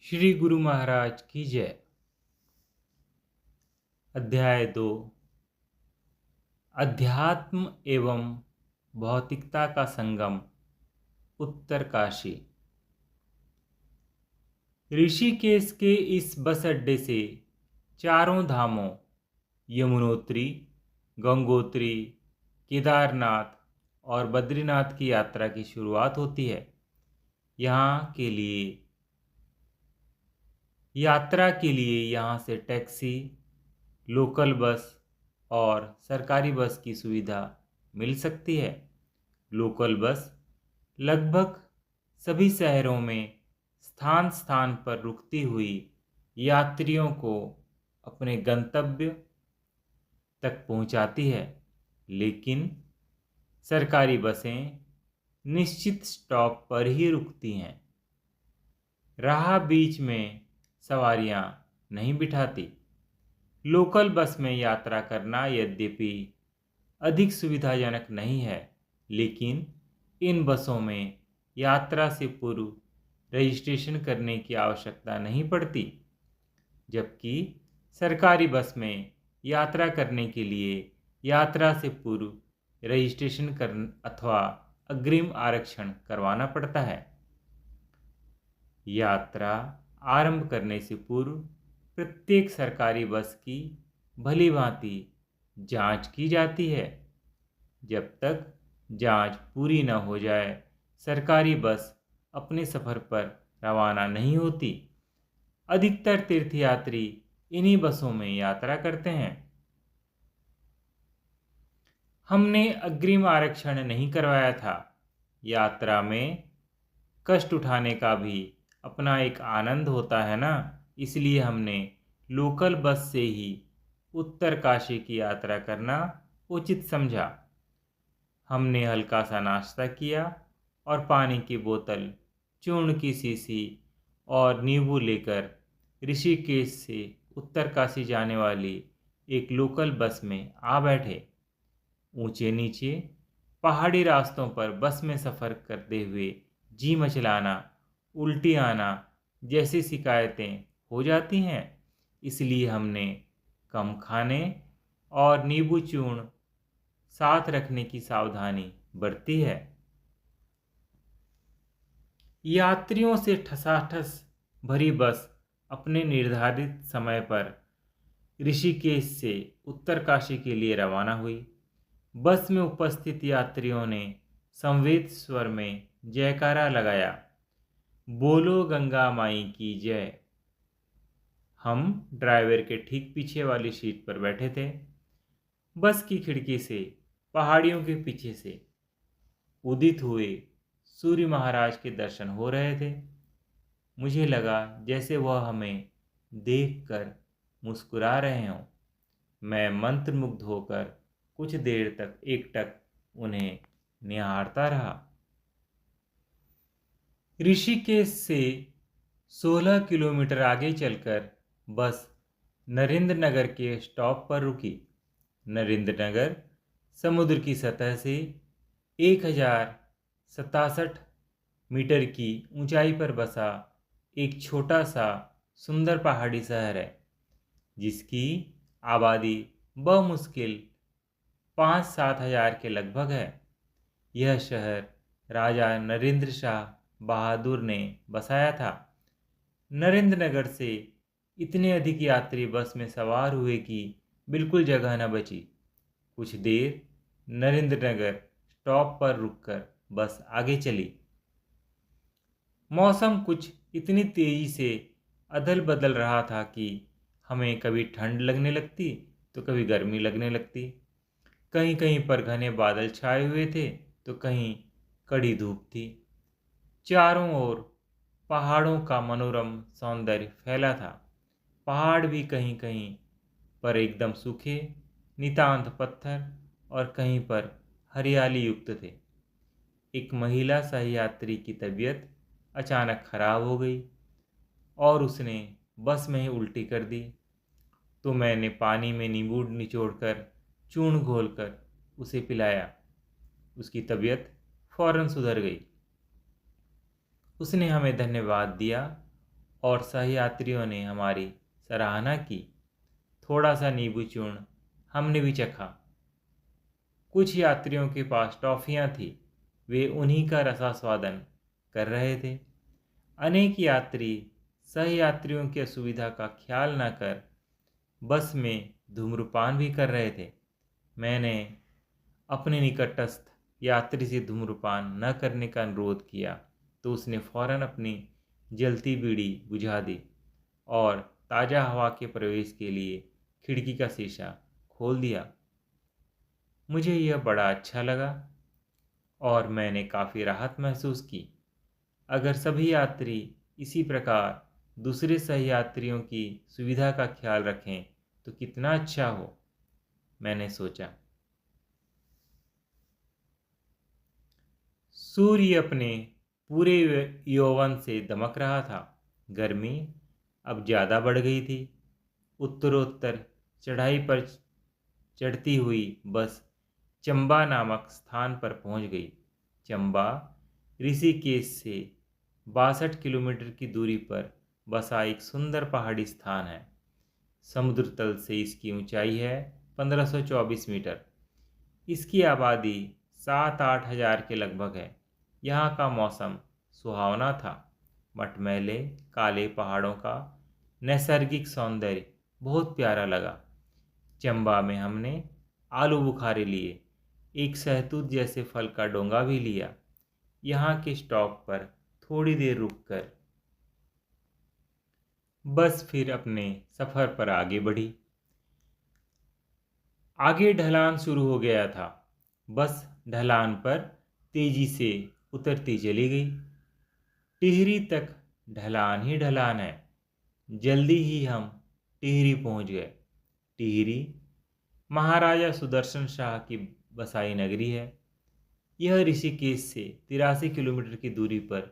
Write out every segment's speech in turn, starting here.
श्री गुरु महाराज की जय। अध्याय 2। अध्यात्म एवं भौतिकता का संगम, उत्तरकाशी। ऋषिकेश के इस बस अड्डे से चारों धामों यमुनोत्री, गंगोत्री, केदारनाथ और बद्रीनाथ की यात्रा की शुरुआत होती है। यात्रा के लिए यहाँ से टैक्सी, लोकल बस और सरकारी बस की सुविधा मिल सकती है। लोकल बस लगभग सभी शहरों में स्थान स्थान पर रुकती हुई यात्रियों को अपने गंतव्य तक पहुंचाती है, लेकिन सरकारी बसें निश्चित स्टॉप पर ही रुकती हैं। राह बीच में सवारियां नहीं बिठाती। लोकल बस में यात्रा करना यद्यपि अधिक सुविधाजनक नहीं है, लेकिन इन बसों में यात्रा से पूर्व रजिस्ट्रेशन करने की आवश्यकता नहीं पड़ती, जबकि सरकारी बस में यात्रा करने के लिए यात्रा से पूर्व रजिस्ट्रेशन कर अथवा अग्रिम आरक्षण करवाना पड़ता है। यात्रा आरंभ करने से पूर्व प्रत्येक सरकारी बस की भली भांति जांच की जाती है। जब तक जांच पूरी न हो जाए, सरकारी बस अपने सफ़र पर रवाना नहीं होती। अधिकतर तीर्थयात्री इन्हीं बसों में यात्रा करते हैं। हमने अग्रिम आरक्षण नहीं करवाया था। यात्रा में कष्ट उठाने का भी अपना एक आनंद होता है ना, इसलिए हमने लोकल बस से ही उत्तरकाशी की यात्रा करना उचित समझा। हमने हल्का सा नाश्ता किया और पानी की बोतल, चूर्ण की शीशी और नींबू लेकर ऋषिकेश से उत्तरकाशी जाने वाली एक लोकल बस में आ बैठे। ऊंचे नीचे पहाड़ी रास्तों पर बस में सफ़र करते हुए जी मचलाना, उल्टी आना जैसी शिकायतें हो जाती हैं, इसलिए हमने कम खाने और नींबू चूर्ण साथ रखने की सावधानी बरती है। यात्रियों से ठसाठस भरी बस अपने निर्धारित समय पर ऋषिकेश से उत्तरकाशी के लिए रवाना हुई। बस में उपस्थित यात्रियों ने संवेद स्वर में जयकारा लगाया, बोलो गंगा माई की जय। हम ड्राइवर के ठीक पीछे वाली सीट पर बैठे थे। बस की खिड़की से पहाड़ियों के पीछे से उदित हुए सूर्य महाराज के दर्शन हो रहे थे। मुझे लगा जैसे वह हमें देखकर मुस्कुरा रहे हों। मैं मंत्रमुग्ध होकर कुछ देर तक एकटक उन्हें निहारता रहा। ऋषिकेश से 16 किलोमीटर आगे चलकर बस नरेंद्र नगर के स्टॉप पर रुकी। नरेंद्र नगर समुद्र की सतह से 1067 मीटर की ऊंचाई पर बसा एक छोटा सा सुंदर पहाड़ी शहर है, जिसकी आबादी बमुश्किल 5-7 हजार के लगभग है। यह शहर राजा नरेंद्र शाह बहादुर ने बसाया था। नरेंद्र नगर से इतने अधिक यात्री बस में सवार हुए कि बिल्कुल जगह न बची। कुछ देर नरेंद्र नगर स्टॉप पर रुककर बस आगे चली। मौसम कुछ इतनी तेजी से अदल बदल रहा था कि हमें कभी ठंड लगने लगती तो कभी गर्मी लगने लगती। कहीं कहीं पर घने बादल छाए हुए थे तो कहीं कड़ी धूप थी। चारों ओर पहाड़ों का मनोरम सौंदर्य फैला था। पहाड़ भी कहीं कहीं पर एकदम सूखे, नितांत पत्थर और कहीं पर हरियाली युक्त थे। एक महिला सहयात्री की तबीयत अचानक खराब हो गई और उसने बस में ही उल्टी कर दी, तो मैंने पानी में नींबू निचोड़कर चूर्ण घोलकर उसे पिलाया। उसकी तबीयत फौरन सुधर गई। उसने हमें धन्यवाद दिया और सहयात्रियों ने हमारी सराहना की। थोड़ा सा नींबू चूर्ण हमने भी चखा। कुछ यात्रियों के पास टॉफियाँ थी, वे उन्हीं का रसास्वादन कर रहे थे। अनेक यात्री सहयात्रियों की असुविधा का ख्याल न कर बस में धूम्रपान भी कर रहे थे। मैंने अपने निकटस्थ यात्री से धूम्रपान न करने का अनुरोध किया तो उसने फौरन अपनी जलती बीड़ी बुझा दी और ताज़ा हवा के प्रवेश के लिए खिड़की का शीशा खोल दिया। मुझे यह बड़ा अच्छा लगा और मैंने काफ़ी राहत महसूस की। अगर सभी यात्री इसी प्रकार दूसरे सहयात्रियों की सुविधा का ख्याल रखें तो कितना अच्छा हो, मैंने सोचा। सूर्य अपने पूरे यौवन से दमक रहा था। गर्मी अब ज़्यादा बढ़ गई थी। उत्तरोत्तर चढ़ाई पर चढ़ती हुई बस चंबा नामक स्थान पर पहुंच गई। चंबा ऋषिकेश से 62 किलोमीटर की दूरी पर बसा एक सुंदर पहाड़ी स्थान है। समुद्र तल से इसकी ऊंचाई है 1524 मीटर। इसकी आबादी 7-8 हजार के लगभग है। यहाँ का मौसम सुहावना था। मटमैले काले पहाड़ों का नैसर्गिक सौंदर्य बहुत प्यारा लगा। चंबा में हमने आलू बुखारे लिए। एक सहतूत जैसे फल का डोंगा भी लिया। यहाँ के स्टॉप पर थोड़ी देर रुककर बस फिर अपने सफ़र पर आगे बढ़ी। आगे ढलान शुरू हो गया था। बस ढलान पर तेजी से उतरती चली गई। टिहरी तक ढलान ही ढलान है। जल्दी ही हम टिहरी पहुंच गए। टिहरी महाराजा सुदर्शन शाह की बसाई नगरी है। यह ऋषिकेश से 83 किलोमीटर की दूरी पर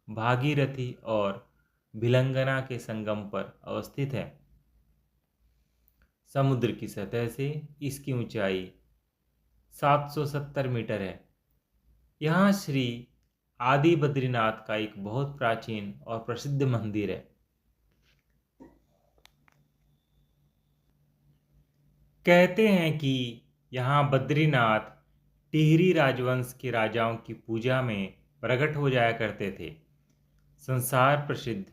भागीरथी और भिलंगना के संगम पर अवस्थित है। समुद्र की सतह से इसकी ऊंचाई 770 मीटर है। यहाँ श्री आदि बद्रीनाथ का एक बहुत प्राचीन और प्रसिद्ध मंदिर है। कहते हैं कि यहाँ बद्रीनाथ टिहरी राजवंश के राजाओं की पूजा में प्रकट हो जाया करते थे। संसार प्रसिद्ध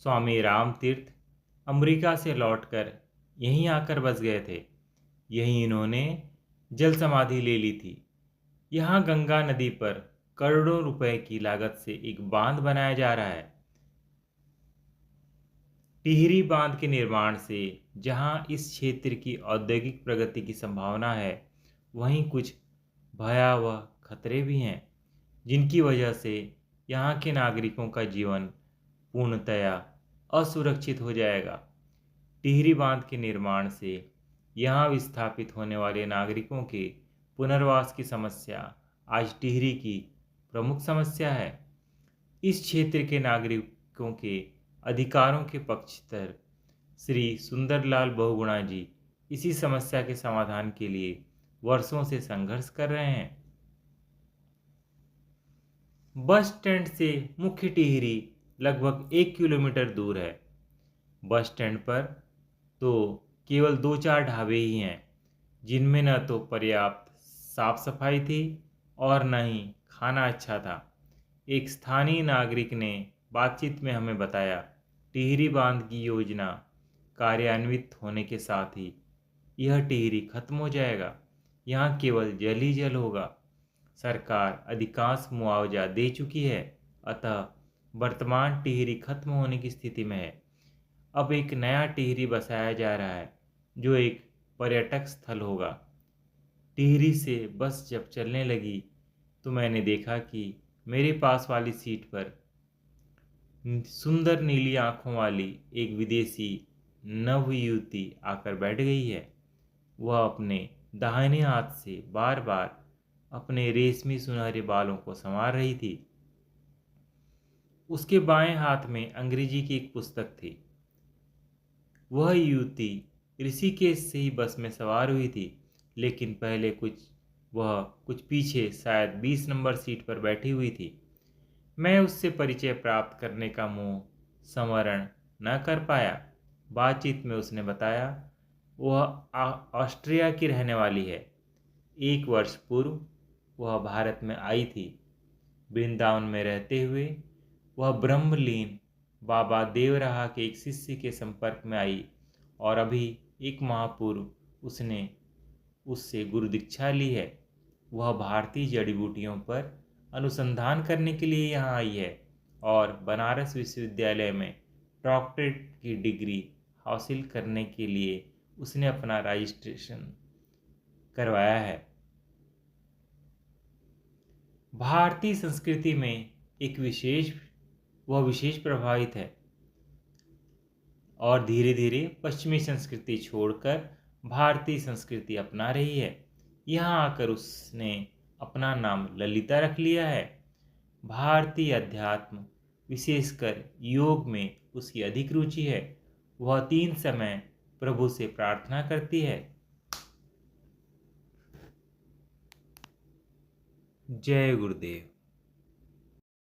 स्वामी राम तीर्थ अमेरिका से लौटकर यहीं आकर बस गए थे। यहीं इन्होंने जल समाधि ले ली थी। यहाँ गंगा नदी पर करोड़ों रुपए की लागत से एक बांध बनाया जा रहा है। टिहरी बांध के निर्माण से जहां इस क्षेत्र की औद्योगिक प्रगति की संभावना है, वहीं कुछ भयावह खतरे भी हैं, जिनकी वजह से यहाँ के नागरिकों का जीवन पूर्णतया असुरक्षित हो जाएगा। टिहरी बांध के निर्माण से यहाँ विस्थापित होने वाले नागरिकों के पुनर्वास की समस्या आज टिहरी की प्रमुख समस्या है। इस क्षेत्र के नागरिकों के अधिकारों के पक्षधर श्री सुंदरलाल बहुगुणा जी इसी समस्या के समाधान के लिए वर्षों से संघर्ष कर रहे हैं। बस स्टैंड से मुख्य टिहरी लगभग 1 किलोमीटर दूर है। बस स्टैंड पर तो केवल 2-4 ढाबे ही हैं, जिनमें न तो पर्याप्त साफ सफाई थी और न ही खाना अच्छा था। एक स्थानीय नागरिक ने बातचीत में हमें बताया, टिहरी बांध की योजना कार्यान्वित होने के साथ ही यह टिहरी खत्म हो जाएगा। यहाँ केवल जल ही जल होगा। सरकार अधिकांश मुआवजा दे चुकी है, अतः वर्तमान टिहरी खत्म होने की स्थिति में है। अब एक नया टिहरी बसाया जा रहा है, जो एक पर्यटक स्थल होगा। टिहरी से बस जब चलने लगी तो मैंने देखा कि मेरे पास वाली सीट पर सुंदर नीली आंखों वाली एक विदेशी नवयुवती आकर बैठ गई है। वह अपने दाहिने हाथ से बार बार अपने रेशमी सुनहरे बालों को संवार रही थी। उसके बाएं हाथ में अंग्रेजी की एक पुस्तक थी। वह युवती ऋषिकेश से ही बस में सवार हुई थी, लेकिन पहले वह कुछ पीछे शायद 20 नंबर सीट पर बैठी हुई थी। मैं उससे परिचय प्राप्त करने का मोह स्मरण न कर पाया। बातचीत में उसने बताया वह ऑस्ट्रिया की रहने वाली है। 1 वर्ष पूर्व वह भारत में आई थी। वृंदावन में रहते हुए वह ब्रह्मलीन बाबा देवराहा के एक शिष्य के संपर्क में आई और अभी 1 माह पूर्व उसने उससे गुरु दीक्षा ली है। वह भारतीय जड़ी बूटियों पर अनुसंधान करने के लिए यहाँ आई है और बनारस विश्वविद्यालय में डॉक्टरेट की डिग्री हासिल करने के लिए उसने अपना रजिस्ट्रेशन करवाया है। भारतीय संस्कृति में वह विशेष प्रभावित है और धीरे धीरे पश्चिमी संस्कृति छोड़कर भारतीय संस्कृति अपना रही है। यहाँ आकर उसने अपना नाम ललिता रख लिया है। भारतीय अध्यात्म विशेषकर योग में उसकी अधिक रुचि है। वह 3 समय प्रभु से प्रार्थना करती है। जय गुरुदेव।